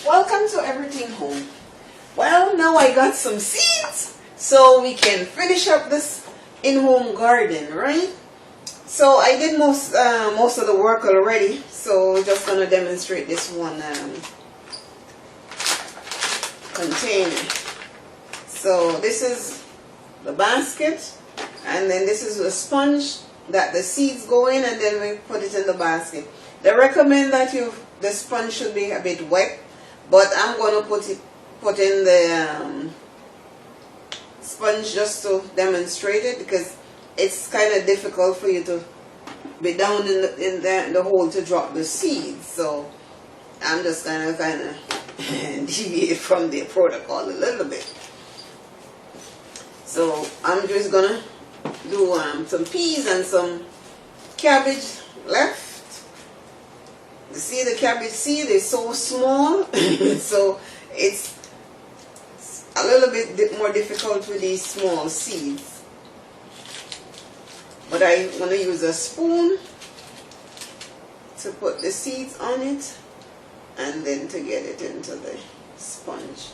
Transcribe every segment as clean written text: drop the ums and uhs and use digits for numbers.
Welcome to Everything Home. Well, now I got some seeds so we can finish up this in-home garden, right? So I did most of the work already, so we're just gonna demonstrate this one container. So this is the basket, and then this is a sponge that the seeds go in, and then we put it in the basket. They recommend that the sponge should be a bit wet, but I'm going to put in the sponge just to demonstrate it, because it's kind of difficult for you to be down in the hole to drop the seeds. So I'm just going to kind of deviate from the protocol a little bit. So I'm just going to do some peas and some cabbage left. You see, the cabbage seed is so small, so it's a little bit more difficult with these small seeds. But I want to use a spoon to put the seeds on it, and then to get it into the sponge.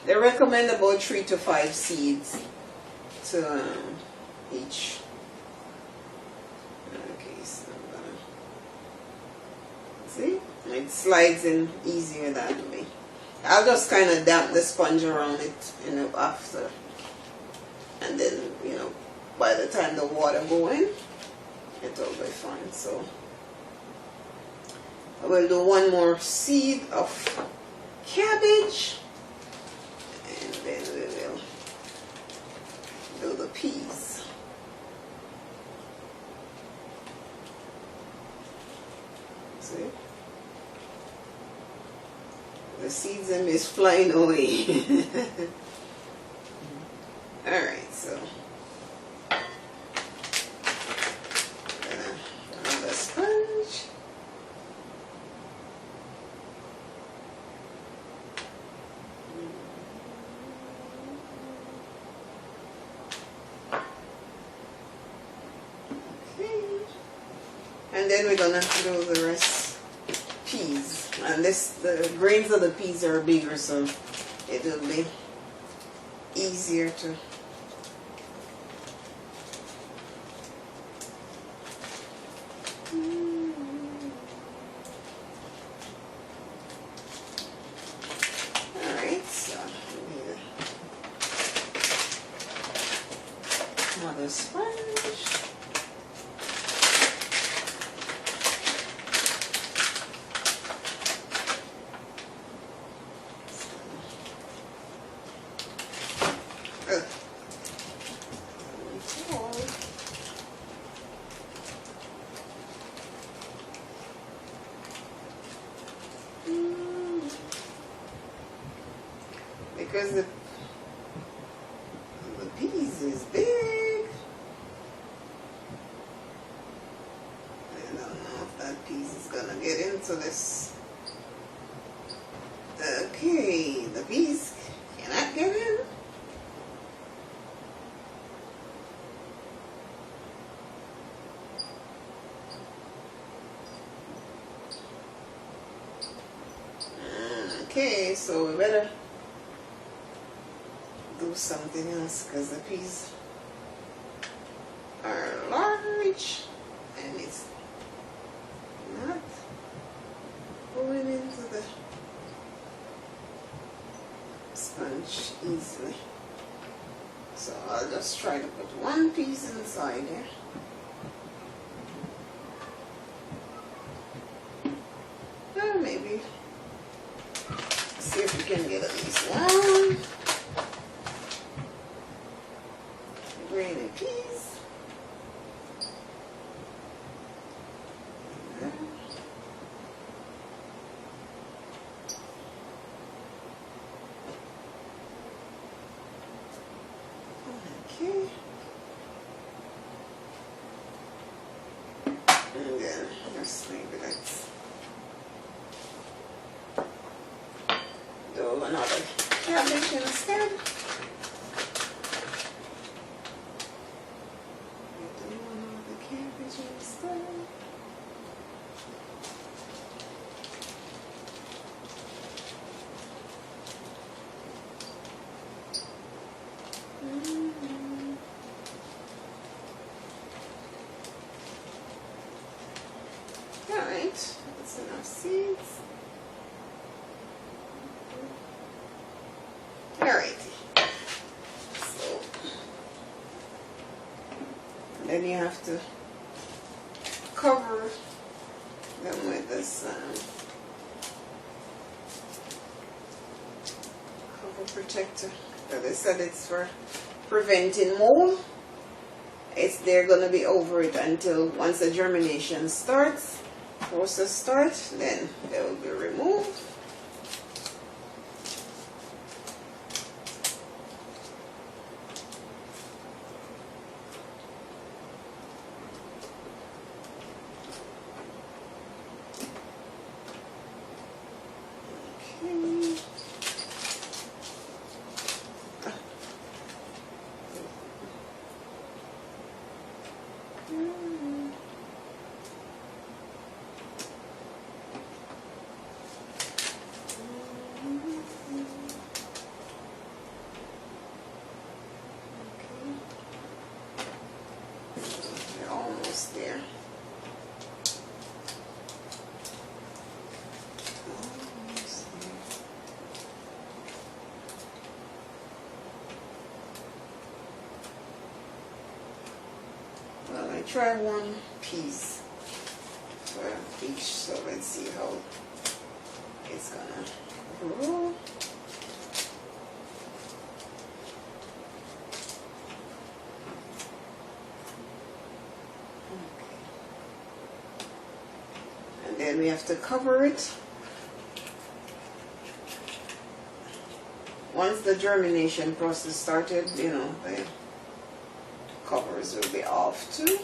They recommend about 3 to 5 seeds to each. Okay, so I'm gonna see, it slides in easier that way. I'll just kind of damp the sponge around it, after, and then by the time the water go in, it'll be fine. So I will do one more seed of cabbage. And then we will do the peas. See? The seeds is flying away. Alright, so another sponge. And then we're gonna do the rest peas. And the grains of the peas are bigger, so it will be easier to Alright, so we need another sponge. Because the peas is big. I don't know if that piece is gonna get into this. Okay, the peas cannot get in. Okay, so we better do something else, because the peas are large and it's not going into the sponge easily. So I'll just try to put one piece inside here. Or maybe see if we can get at least one. Grain of peas. Okay. And then first. Maybe let's do another cabbage instead. Do another cabbage instead. Alright, that's enough seeds. Alright, so then you have to cover them with this cover protector. As I said, it's for preventing mold. They're going to be over it until once the germination starts, process starts, then they will be removed. There. Well, I try one piece for each, so let's see how it's gonna grow. Then we have to cover it. Once the germination process started, you know, the covers will be off too.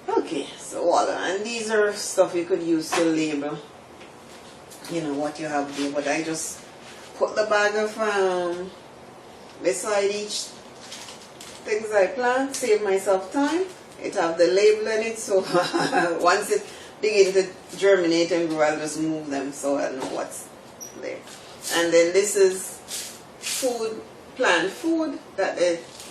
Okay, so voila, and these are stuff you could use to label, you know, what you have there. But I just put the bag of beside each things I plant, save myself time. It have the label in it, so once it begin to germinate and grow, I'll just move them so I know what's there. And then this is food, plant food that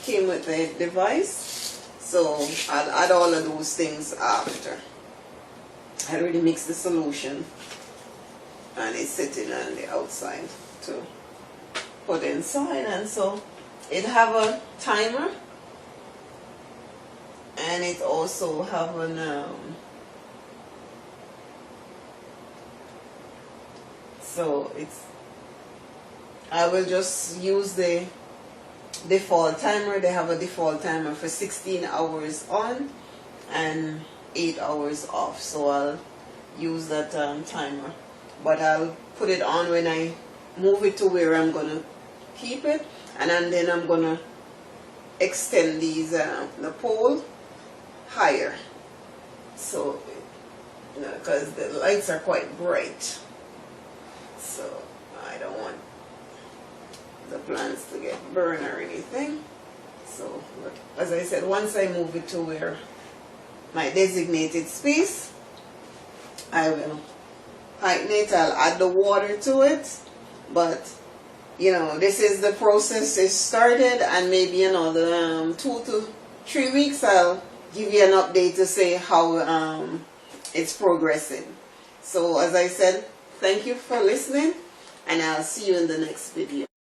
came with the device. So I'll add all of those things after. I already mixed the solution and it's sitting on the outside to put inside. And so it have a timer and it also have an so it's, I will just use the default timer. They have a default timer for 16 hours on and 8 hours off, so I'll use that timer, but I'll put it on when I move it to where I'm gonna keep it, and then I'm gonna extend these the pole higher, so because the lights are quite bright, so I don't want the plants to get burned or anything. So, but as I said, once I move it to where my designated space, I will heighten it. I'll add the water to it, but you know, this is the process is started, and maybe, you know, the 2 to 3 weeks I'll give you an update to say how it's progressing. So as I said, thank you for listening, and I'll see you in the next video.